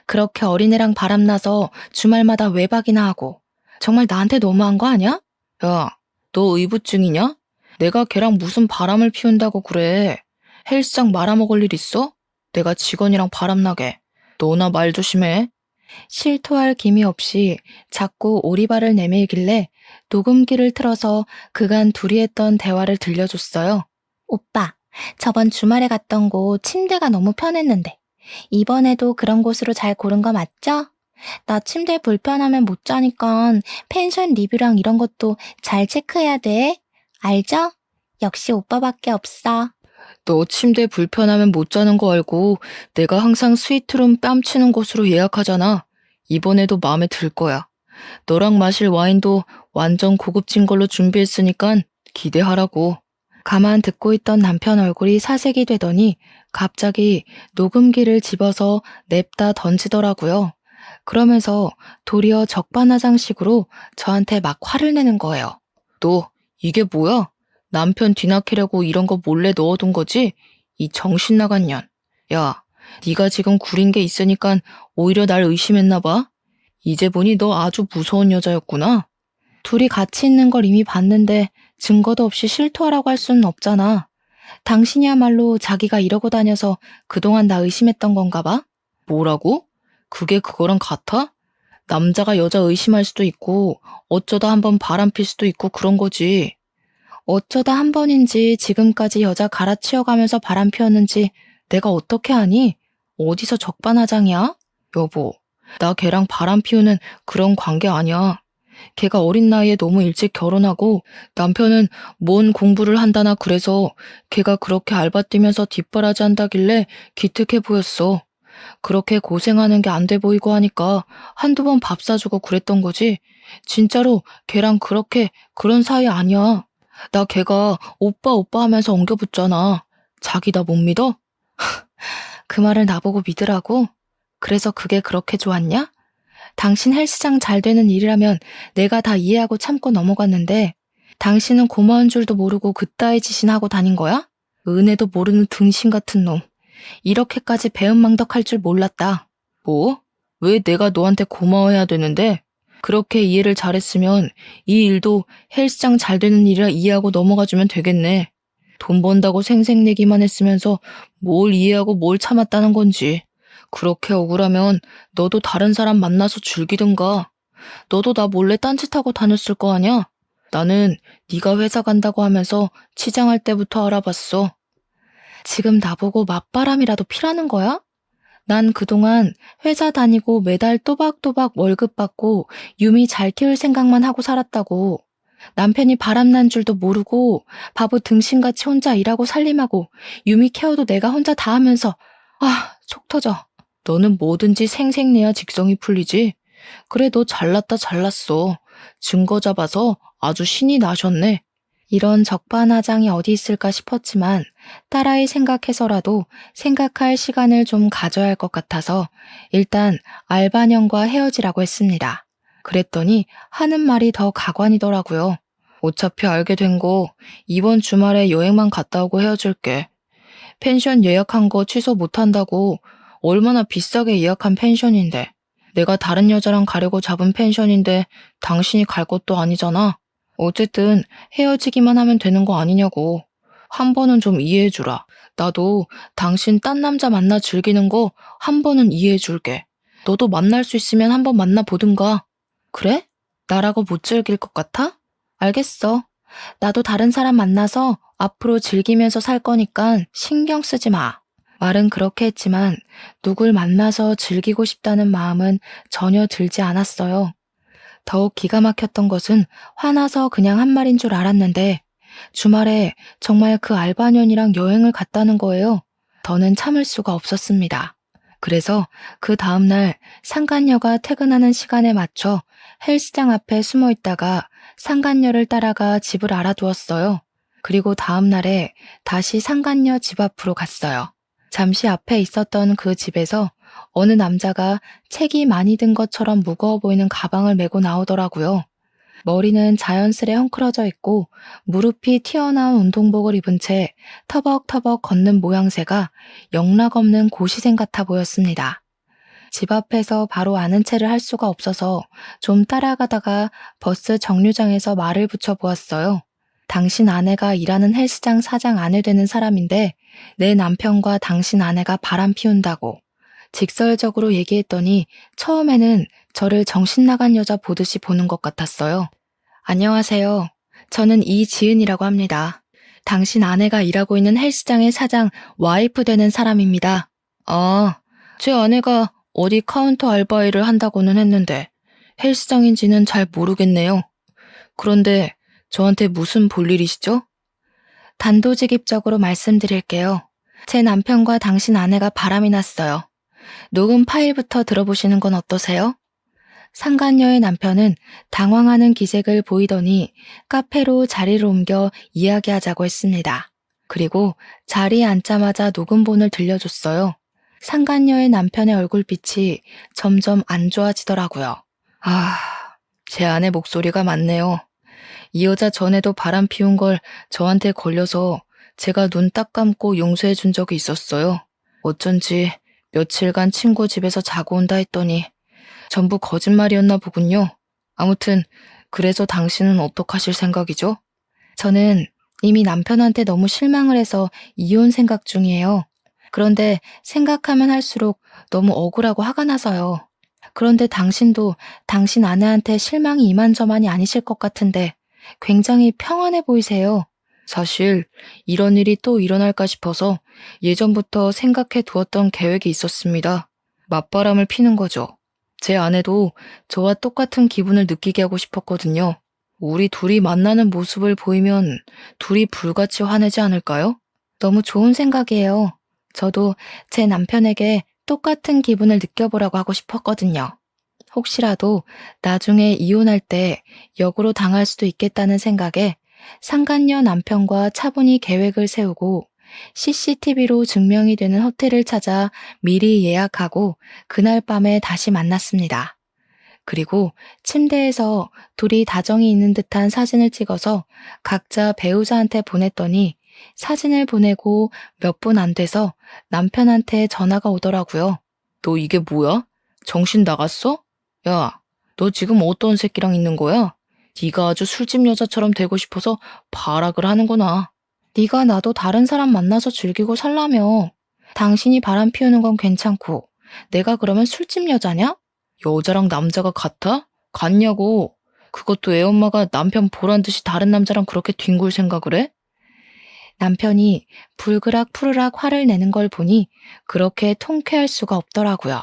S1: 그렇게 어린애랑 바람나서 주말마다 외박이나 하고. 정말 나한테 너무한 거 아니야? 야, 너 의부증이냐? 내가 걔랑 무슨 바람을 피운다고 그래. 헬스장 말아먹을 일 있어? 내가 직원이랑 바람나게. 너나 말 조심해. 실토할 기미 없이 자꾸 오리발을 내밀길래 녹음기를 틀어서 그간 둘이 했던 대화를 들려줬어요. 오빠, 저번 주말에 갔던 곳 침대가 너무 편했는데 이번에도 그런 곳으로 잘 고른 거 맞죠? 나 침대 불편하면 못 자니까 펜션 리뷰랑 이런 것도 잘 체크해야 돼. 알죠? 역시 오빠밖에 없어. 너 침대 불편하면 못 자는 거 알고 내가 항상 스위트룸 뺨치는 곳으로 예약하잖아. 이번에도 마음에 들 거야. 너랑 마실 와인도 완전 고급진 걸로 준비했으니까 기대하라고. 가만 듣고 있던 남편 얼굴이 사색이 되더니 갑자기 녹음기를 집어서 냅다 던지더라고요. 그러면서 도리어 적반하장식으로 저한테 막 화를 내는 거예요. 너 이게 뭐야? 남편 뒤낚이려고 이런 거 몰래 넣어둔 거지? 이 정신 나간 년. 야, 네가 지금 구린 게 있으니까 오히려 날 의심했나 봐. 이제 보니 너 아주 무서운 여자였구나. 둘이 같이 있는 걸 이미 봤는데 증거도 없이 실토하라고 할 수는 없잖아. 당신이야말로 자기가 이러고 다녀서 그동안 나 의심했던 건가 봐? 뭐라고? 그게 그거랑 같아? 남자가 여자 의심할 수도 있고 어쩌다 한번 바람필 수도 있고 그런 거지. 어쩌다 한 번인지 지금까지 여자 갈아치워가면서 바람 피웠는지 내가 어떻게 아니? 어디서 적반하장이야? 여보, 나 걔랑 바람 피우는 그런 관계 아니야. 걔가 어린 나이에 너무 일찍 결혼하고 남편은 뭔 공부를 한다나 그래서 걔가 그렇게 알바 뛰면서 뒷바라지 한다길래 기특해 보였어. 그렇게 고생하는 게 안 돼 보이고 하니까 한두 번 밥 사주고 그랬던 거지. 진짜로 걔랑 그렇게 그런 사이 아니야. 나 걔가 오빠 오빠 하면서 엉겨붙잖아. 자기 나 못 믿어? 그 말을 나보고 믿으라고? 그래서 그게 그렇게 좋았냐? 당신 헬스장 잘 되는 일이라면 내가 다 이해하고 참고 넘어갔는데 당신은 고마운 줄도 모르고 그따위 짓이나 하고 다닌 거야? 은혜도 모르는 등신 같은 놈. 이렇게까지 배은망덕할 줄 몰랐다. 뭐? 왜 내가 너한테 고마워해야 되는데? 그렇게 이해를 잘했으면 이 일도 헬스장 잘 되는 일이라 이해하고 넘어가주면 되겠네. 돈 번다고 생색내기만 했으면서 뭘 이해하고 뭘 참았다는 건지. 그렇게 억울하면 너도 다른 사람 만나서 즐기든가. 너도 나 몰래 딴짓하고 다녔을 거 아냐? 나는 네가 회사 간다고 하면서 치장할 때부터 알아봤어. 지금 나보고 맞바람이라도 피라는 거야? 난 그동안 회사 다니고 매달 또박또박 월급 받고 유미 잘 키울 생각만 하고 살았다고. 남편이 바람난 줄도 모르고 바보 등신같이 혼자 일하고 살림하고 유미 케어도 내가 혼자 다 하면서 속 터져. 너는 뭐든지 생색내야 직성이 풀리지. 그래 너 잘났다 잘났어. 증거 잡아서 아주 신이 나셨네. 이런 적반하장이 어디 있을까 싶었지만 딸아이 생각해서라도 생각할 시간을 좀 가져야 할 것 같아서 일단 알바년과 헤어지라고 했습니다. 그랬더니 하는 말이 더 가관이더라고요. 어차피 알게 된 거 이번 주말에 여행만 갔다 오고 헤어질게. 펜션 예약한 거 취소 못한다고. 얼마나 비싸게 예약한 펜션인데. 내가 다른 여자랑 가려고 잡은 펜션인데 당신이 갈 것도 아니잖아. 어쨌든 헤어지기만 하면 되는 거 아니냐고. 한 번은 좀 이해해주라. 나도 당신 딴 남자 만나 즐기는 거 한 번은 이해해줄게. 너도 만날 수 있으면 한번 만나보든가. 그래? 나라고 못 즐길 것 같아? 알겠어. 나도 다른 사람 만나서 앞으로 즐기면서 살 거니까 신경 쓰지 마. 말은 그렇게 했지만 누굴 만나서 즐기고 싶다는 마음은 전혀 들지 않았어요. 더욱 기가 막혔던 것은 화나서 그냥 한 말인 줄 알았는데 주말에 정말 그 알바년이랑 여행을 갔다는 거예요. 더는 참을 수가 없었습니다. 그래서 그 다음날 상간녀가 퇴근하는 시간에 맞춰 헬스장 앞에 숨어 있다가 상간녀를 따라가 집을 알아두었어요. 그리고 다음날에 다시 상간녀 집 앞으로 갔어요. 잠시 앞에 있었던 그 집에서 어느 남자가 책이 많이 든 것처럼 무거워 보이는 가방을 메고 나오더라고요. 머리는 자연스레 헝클어져 있고 무릎이 튀어나온 운동복을 입은 채 터벅터벅 걷는 모양새가 영락없는 고시생 같아 보였습니다. 집 앞에서 바로 아는 체를 할 수가 없어서 좀 따라가다가 버스 정류장에서 말을 붙여보았어요. 당신 아내가 일하는 헬스장 사장 아내 되는 사람인데 내 남편과 당신 아내가 바람 피운다고. 직설적으로 얘기했더니 처음에는 저를 정신 나간 여자 보듯이 보는 것 같았어요. 안녕하세요. 저는 이지은이라고 합니다. 당신 아내가 일하고 있는 헬스장의 사장 와이프 되는 사람입니다. 아, 제 아내가 어디 카운터 알바 일을 한다고는 했는데 헬스장인지는 잘 모르겠네요. 그런데 저한테 무슨 볼일이시죠? 단도직입적으로 말씀드릴게요. 제 남편과 당신 아내가 바람이 났어요. 녹음 파일부터 들어보시는 건 어떠세요? 상간녀의 남편은 당황하는 기색을 보이더니 카페로 자리를 옮겨 이야기하자고 했습니다. 그리고 자리에 앉자마자 녹음본을 들려줬어요. 상간녀의 남편의 얼굴빛이 점점 안 좋아지더라고요. 아, 제 아내 목소리가 맞네요. 이 여자 전에도 바람 피운 걸 저한테 걸려서 제가 눈 딱 감고 용서해 준 적이 있었어요. 어쩐지 며칠간 친구 집에서 자고 온다 했더니 전부 거짓말이었나 보군요. 아무튼 그래서 당신은 어떡하실 생각이죠? 저는 이미 남편한테 너무 실망을 해서 이혼 생각 중이에요. 그런데 생각하면 할수록 너무 억울하고 화가 나서요. 그런데 당신도 당신 아내한테 실망이 이만저만이 아니실 것 같은데 굉장히 평안해 보이세요. 사실 이런 일이 또 일어날까 싶어서 예전부터 생각해 두었던 계획이 있었습니다. 맞바람을 피는 거죠. 제 아내도 저와 똑같은 기분을 느끼게 하고 싶었거든요. 우리 둘이 만나는 모습을 보이면 둘이 불같이 화내지 않을까요? 너무 좋은 생각이에요. 저도 제 남편에게 똑같은 기분을 느껴보라고 하고 싶었거든요. 혹시라도 나중에 이혼할 때 역으로 당할 수도 있겠다는 생각에 상간녀 남편과 차분히 계획을 세우고 CCTV로 증명이 되는 호텔을 찾아 미리 예약하고 그날 밤에 다시 만났습니다. 그리고 침대에서 둘이 다정이 있는 듯한 사진을 찍어서 각자 배우자한테 보냈더니 사진을 보내고 몇 분 안 돼서 남편한테 전화가 오더라고요. 너 이게 뭐야? 정신 나갔어? 야, 너 지금 어떤 새끼랑 있는 거야? 네가 아주 술집 여자처럼 되고 싶어서 발악을 하는구나. 네가 나도 다른 사람 만나서 즐기고 살라며. 당신이 바람 피우는 건 괜찮고 내가 그러면 술집 여자냐? 여자랑 남자가 같아? 같냐고. 그것도 애 엄마가 남편 보란 듯이 다른 남자랑 그렇게 뒹굴 생각을 해? 남편이 불그락 푸르락 화를 내는 걸 보니 그렇게 통쾌할 수가 없더라고요.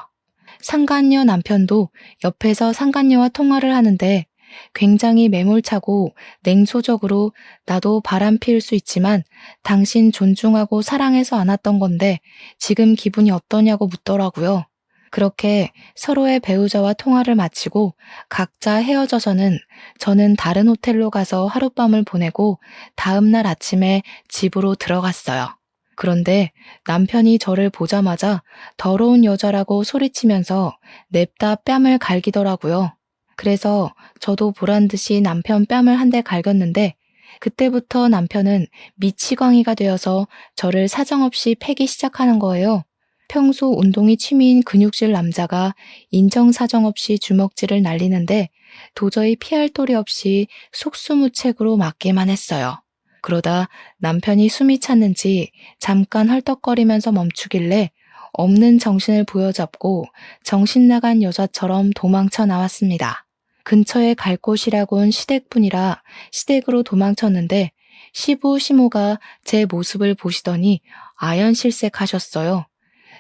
S1: 상간녀 남편도 옆에서 상간녀와 통화를 하는데 굉장히 매몰차고 냉소적으로 나도 바람 피울 수 있지만 당신 존중하고 사랑해서 안았던 건데 지금 기분이 어떠냐고 묻더라고요. 그렇게 서로의 배우자와 통화를 마치고 각자 헤어져서는 저는 다른 호텔로 가서 하룻밤을 보내고 다음날 아침에 집으로 들어갔어요. 그런데 남편이 저를 보자마자 더러운 여자라고 소리치면서 냅다 뺨을 갈기더라고요. 그래서 저도 보란 듯이 남편 뺨을 한 대 갈겼는데 그때부터 남편은 미치광이가 되어서 저를 사정없이 패기 시작하는 거예요. 평소 운동이 취미인 근육질 남자가 인정사정 없이 주먹질을 날리는데 도저히 피할 도리 없이 속수무책으로 맞기만 했어요. 그러다 남편이 숨이 찼는지 잠깐 헐떡거리면서 멈추길래 없는 정신을 부여잡고 정신 나간 여자처럼 도망쳐 나왔습니다. 근처에 갈 곳이라곤 시댁뿐이라 시댁으로 도망쳤는데 시부 시모가 제 모습을 보시더니 아연실색하셨어요.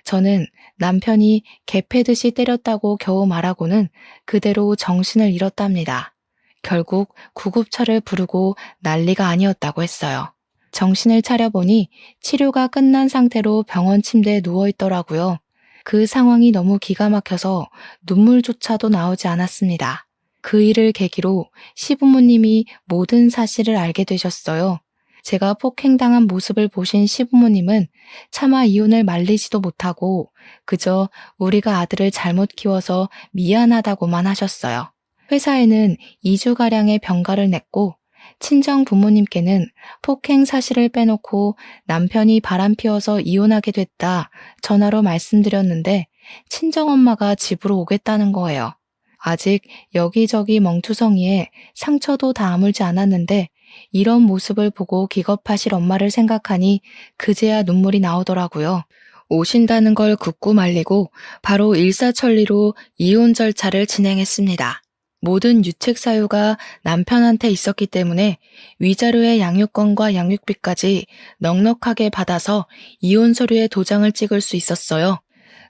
S1: 저는 남편이 개 패듯이 때렸다고 겨우 말하고는 그대로 정신을 잃었답니다. 결국 구급차를 부르고 난리가 아니었다고 했어요. 정신을 차려보니 치료가 끝난 상태로 병원 침대에 누워있더라고요. 그 상황이 너무 기가 막혀서 눈물조차도 나오지 않았습니다. 그 일을 계기로 시부모님이 모든 사실을 알게 되셨어요. 제가 폭행당한 모습을 보신 시부모님은 차마 이혼을 말리지도 못하고 그저 우리가 아들을 잘못 키워서 미안하다고만 하셨어요. 회사에는 2주가량의 병가를 냈고 친정 부모님께는 폭행 사실을 빼놓고 남편이 바람피워서 이혼하게 됐다 전화로 말씀드렸는데 친정엄마가 집으로 오겠다는 거예요. 아직 여기저기 멍투성이에 상처도 다 아물지 않았는데 이런 모습을 보고 기겁하실 엄마를 생각하니 그제야 눈물이 나오더라고요. 오신다는 걸 굳고 말리고 바로 일사천리로 이혼 절차를 진행했습니다. 모든 유책 사유가 남편한테 있었기 때문에 위자료의 양육권과 양육비까지 넉넉하게 받아서 이혼 서류에 도장을 찍을 수 있었어요.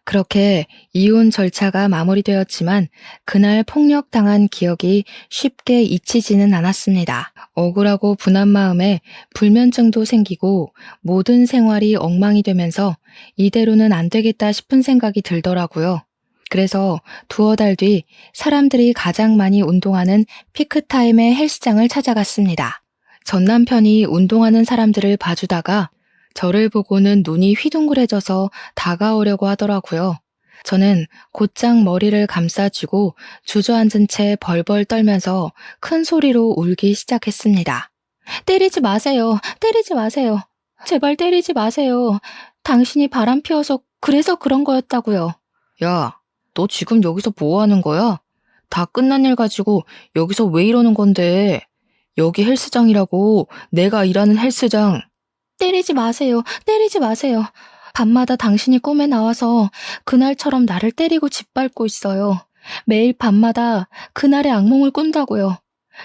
S1: 그렇게 이혼 절차가 마무리되었지만 그날 폭력당한 기억이 쉽게 잊히지는 않았습니다. 억울하고 분한 마음에 불면증도 생기고 모든 생활이 엉망이 되면서 이대로는 안 되겠다 싶은 생각이 들더라고요. 그래서 두어 달 뒤 사람들이 가장 많이 운동하는 피크타임의 헬스장을 찾아갔습니다. 전 남편이 운동하는 사람들을 봐주다가 저를 보고는 눈이 휘둥그레져서 다가오려고 하더라고요. 저는 곧장 머리를 감싸쥐고 주저앉은 채 벌벌 떨면서 큰 소리로 울기 시작했습니다. 때리지 마세요. 때리지 마세요. 제발 때리지 마세요. 당신이 바람 피워서 그래서 그런 거였다고요. 야, 너 지금 여기서 뭐 하는 거야? 다 끝난 일 가지고 여기서 왜 이러는 건데? 여기 헬스장이라고, 내가 일하는 헬스장. 때리지 마세요. 때리지 마세요. 밤마다 당신이 꿈에 나와서 그날처럼 나를 때리고 짓밟고 있어요. 매일 밤마다 그날의 악몽을 꾼다고요.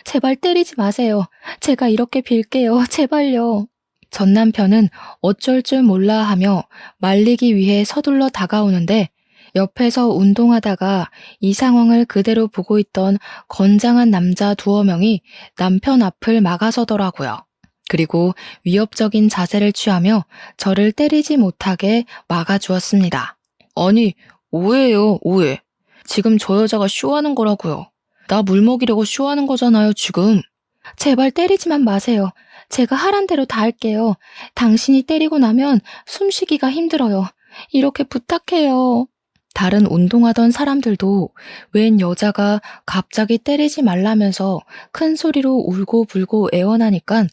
S1: 제발 때리지 마세요. 제가 이렇게 빌게요. 제발요. 전 남편은 어쩔 줄 몰라 하며 말리기 위해 서둘러 다가오는데 옆에서 운동하다가 이 상황을 그대로 보고 있던 건장한 남자 두어 명이 남편 앞을 막아서더라고요. 그리고 위협적인 자세를 취하며 저를 때리지 못하게 막아주었습니다. 아니, 오해예요, 오해. 지금 저 여자가 쇼하는 거라고요. 나 물 먹이려고 쇼하는 거잖아요, 지금. 제발 때리지만 마세요. 제가 하란 대로 다 할게요. 당신이 때리고 나면 숨쉬기가 힘들어요. 이렇게 부탁해요. 다른 운동하던 사람들도 웬 여자가 갑자기 때리지 말라면서 큰 소리로 울고 불고 애원하니까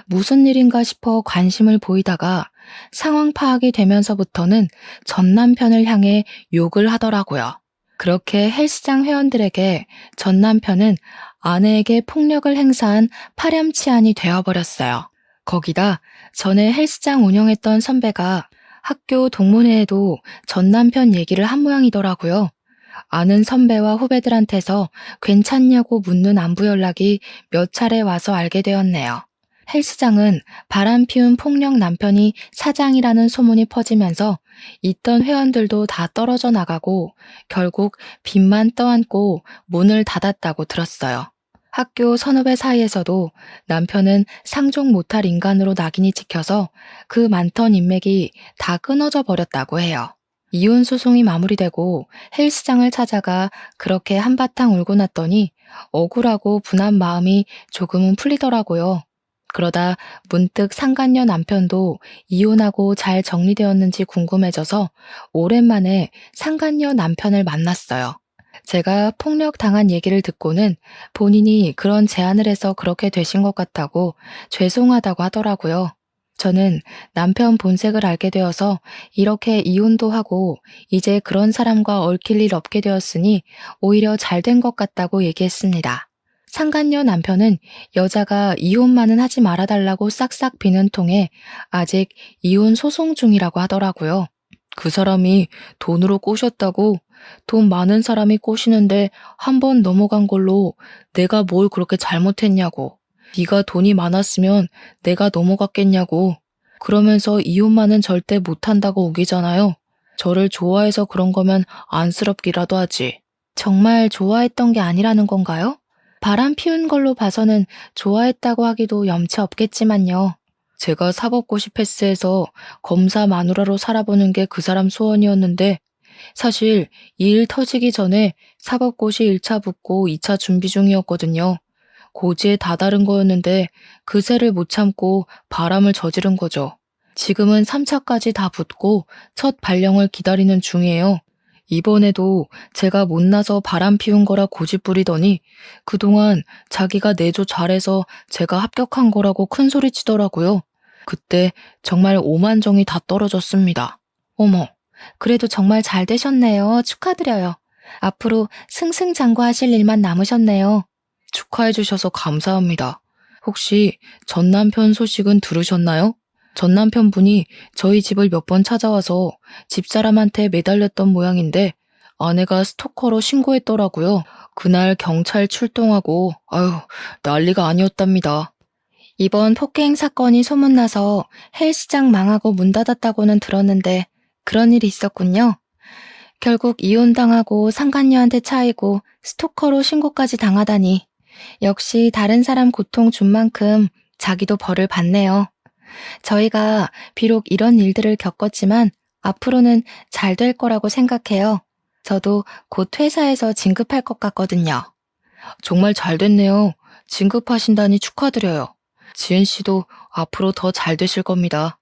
S1: 무슨 일인가 싶어 관심을 보이다가 상황 파악이 되면서부터는 전 남편을 향해 욕을 하더라고요. 그렇게 헬스장 회원들에게 전 남편은 아내에게 폭력을 행사한 파렴치한이 되어버렸어요. 거기다 전에 헬스장 운영했던 선배가 학교 동문회에도 전 남편 얘기를 한 모양이더라고요. 아는 선배와 후배들한테서 괜찮냐고 묻는 안부 연락이 몇 차례 와서 알게 되었네요. 헬스장은 바람 피운 폭력 남편이 사장이라는 소문이 퍼지면서 있던 회원들도 다 떨어져 나가고 결국 빚만 떠안고 문을 닫았다고 들었어요. 학교 선후배 사이에서도 남편은 상종 못할 인간으로 낙인이 찍혀서 그 많던 인맥이 다 끊어져 버렸다고 해요. 이혼 소송이 마무리되고 헬스장을 찾아가 그렇게 한바탕 울고 났더니 억울하고 분한 마음이 조금은 풀리더라고요. 그러다 문득 상간녀 남편도 이혼하고 잘 정리되었는지 궁금해져서 오랜만에 상간녀 남편을 만났어요. 제가 폭력 당한 얘기를 듣고는 본인이 그런 제안을 해서 그렇게 되신 것 같다고 죄송하다고 하더라고요. 저는 남편 본색을 알게 되어서 이렇게 이혼도 하고 이제 그런 사람과 얽힐 일 없게 되었으니 오히려 잘 된 것 같다고 얘기했습니다. 상간녀 남편은 여자가 이혼만은 하지 말아달라고 싹싹 비는 통에 아직 이혼 소송 중이라고 하더라고요. 그 사람이 돈으로 꼬셨다고? 돈 많은 사람이 꼬시는데 한 번 넘어간 걸로 내가 뭘 그렇게 잘못했냐고. 네가 돈이 많았으면 내가 넘어갔겠냐고. 그러면서 이혼만은 절대 못한다고 우기잖아요. 저를 좋아해서 그런 거면 안쓰럽기라도 하지. 정말 좋아했던 게 아니라는 건가요? 바람 피운 걸로 봐서는 좋아했다고 하기도 염치 없겠지만요. 제가 사법고시 패스해서 검사 마누라로 살아보는 게 그 사람 소원이었는데 사실 이 일 터지기 전에 사법고시 1차 붙고 2차 준비 중이었거든요. 고지에 다다른 거였는데 그새를 못 참고 바람을 저지른 거죠. 지금은 3차까지 다 붙고 첫 발령을 기다리는 중이에요. 이번에도 제가 못나서 바람 피운 거라 고집부리더니 그동안 자기가 내조 잘해서 제가 합격한 거라고 큰소리 치더라고요. 그때 정말 오만정이 다 떨어졌습니다. 어머, 그래도 정말 잘 되셨네요. 축하드려요. 앞으로 승승장구하실 일만 남으셨네요. 축하해 주셔서 감사합니다. 혹시 전 남편 소식은 들으셨나요? 전 남편분이 저희 집을 몇 번 찾아와서 집사람한테 매달렸던 모양인데 아내가 스토커로 신고했더라고요. 그날 경찰 출동하고 난리가 아니었답니다. 이번 폭행 사건이 소문나서 헬스장 망하고 문 닫았다고는 들었는데 그런 일이 있었군요. 결국 이혼당하고 상간녀한테 차이고 스토커로 신고까지 당하다니 역시 다른 사람 고통 준 만큼 자기도 벌을 받네요. 저희가 비록 이런 일들을 겪었지만 앞으로는 잘 될 거라고 생각해요. 저도 곧 회사에서 진급할 것 같거든요. 정말 잘 됐네요. 진급하신다니 축하드려요. 지은 씨도 앞으로 더 잘 되실 겁니다.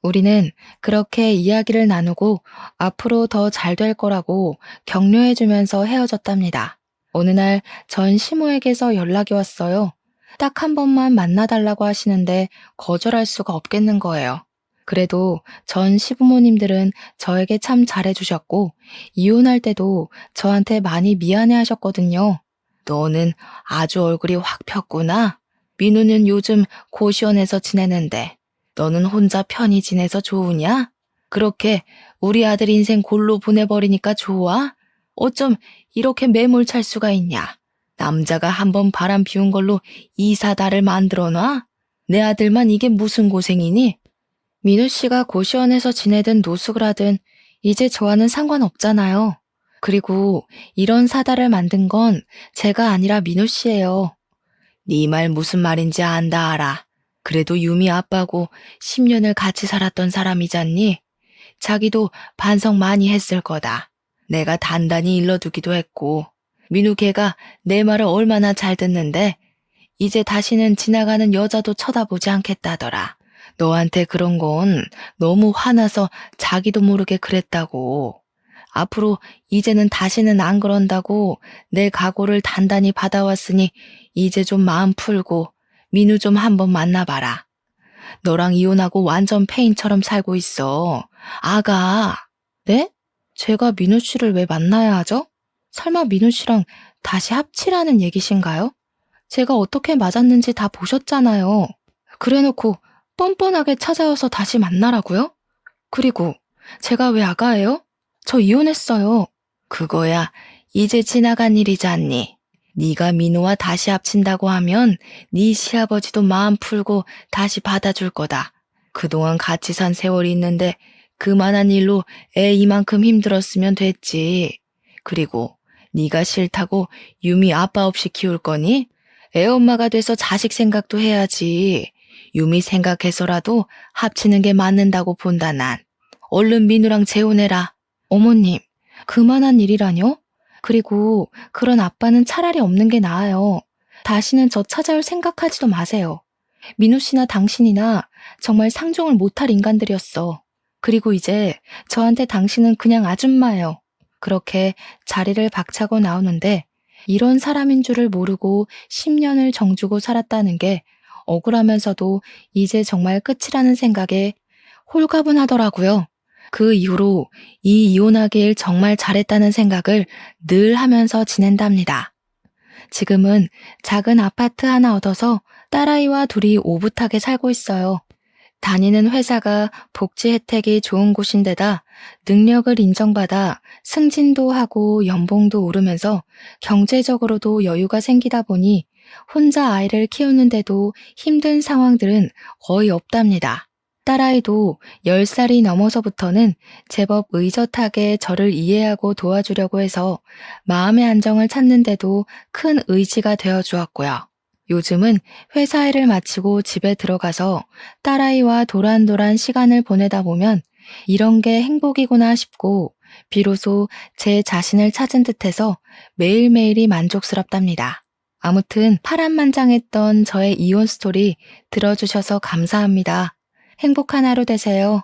S1: 우리는 그렇게 이야기를 나누고 앞으로 더 잘 될 거라고 격려해주면서 헤어졌답니다. 어느 날 전 시모에게서 연락이 왔어요. 딱 한 번만 만나달라고 하시는데 거절할 수가 없겠는 거예요. 그래도 전 시부모님들은 저에게 참 잘해주셨고 이혼할 때도 저한테 많이 미안해 하셨거든요. 너는 아주 얼굴이 확 폈구나. 민우는 요즘 고시원에서 지내는데 너는 혼자 편히 지내서 좋으냐? 그렇게 우리 아들 인생 골로 보내버리니까 좋아? 어쩜 이렇게 매몰찰 수가 있냐? 남자가 한번 바람 피운 걸로 이사다를 만들어놔? 내 아들만 이게 무슨 고생이니? 민우 씨가 고시원에서 지내든 노숙을 하든 이제 저와는 상관없잖아요. 그리고 이런 사다를 만든 건 제가 아니라 민우 씨예요. 네 말 무슨 말인지 안다 알아. 그래도 유미 아빠고 10년을 같이 살았던 사람이잖니? 자기도 반성 많이 했을 거다. 내가 단단히 일러두기도 했고 민우 걔가 내 말을 얼마나 잘 듣는데 이제 다시는 지나가는 여자도 쳐다보지 않겠다더라. 너한테 그런 건 너무 화나서 자기도 모르게 그랬다고. 앞으로 이제는 다시는 안 그런다고 내 각오를 단단히 받아왔으니 이제 좀 마음 풀고 민우 좀 한번 만나봐라. 너랑 이혼하고 완전 페인처럼 살고 있어. 아가. 네? 제가 민우 씨를 왜 만나야 하죠? 설마 민우 씨랑 다시 합치라는 얘기신가요? 제가 어떻게 맞았는지 다 보셨잖아요. 그래놓고 뻔뻔하게 찾아와서 다시 만나라고요? 그리고 제가 왜 아가예요? 저 이혼했어요. 그거야 이제 지나간 일이잖니. 네가 민우와 다시 합친다고 하면 네 시아버지도 마음 풀고 다시 받아줄 거다. 그동안 같이 산 세월이 있는데 그만한 일로 애 이만큼 힘들었으면 됐지. 그리고 네가 싫다고 유미 아빠 없이 키울 거니? 애 엄마가 돼서 자식 생각도 해야지. 유미 생각해서라도 합치는 게 맞는다고 본다 난. 얼른 민우랑 재혼해라. 어머님, 그만한 일이라뇨? 그리고 그런 아빠는 차라리 없는 게 나아요. 다시는 저 찾아올 생각하지도 마세요. 민우 씨나 당신이나 정말 상종을 못할 인간들이었어. 그리고 이제 저한테 당신은 그냥 아줌마예요. 그렇게 자리를 박차고 나오는데 이런 사람인 줄을 모르고 10년을 정주고 살았다는 게 억울하면서도 이제 정말 끝이라는 생각에 홀가분하더라고요. 그 이후로 이 이혼하길 정말 잘했다는 생각을 늘 하면서 지낸답니다. 지금은 작은 아파트 하나 얻어서 딸아이와 둘이 오붓하게 살고 있어요. 다니는 회사가 복지 혜택이 좋은 곳인데다 능력을 인정받아 승진도 하고 연봉도 오르면서 경제적으로도 여유가 생기다 보니 혼자 아이를 키우는데도 힘든 상황들은 거의 없답니다. 딸아이도 10살이 넘어서부터는 제법 의젓하게 저를 이해하고 도와주려고 해서 마음의 안정을 찾는데도 큰 의지가 되어 주었고요. 요즘은 회사 일을 마치고 집에 들어가서 딸아이와 도란도란 시간을 보내다 보면 이런 게 행복이구나 싶고 비로소 제 자신을 찾은 듯해서 매일매일이 만족스럽답니다. 아무튼 파란만장했던 저의 이혼 스토리 들어주셔서 감사합니다. 행복한 하루 되세요.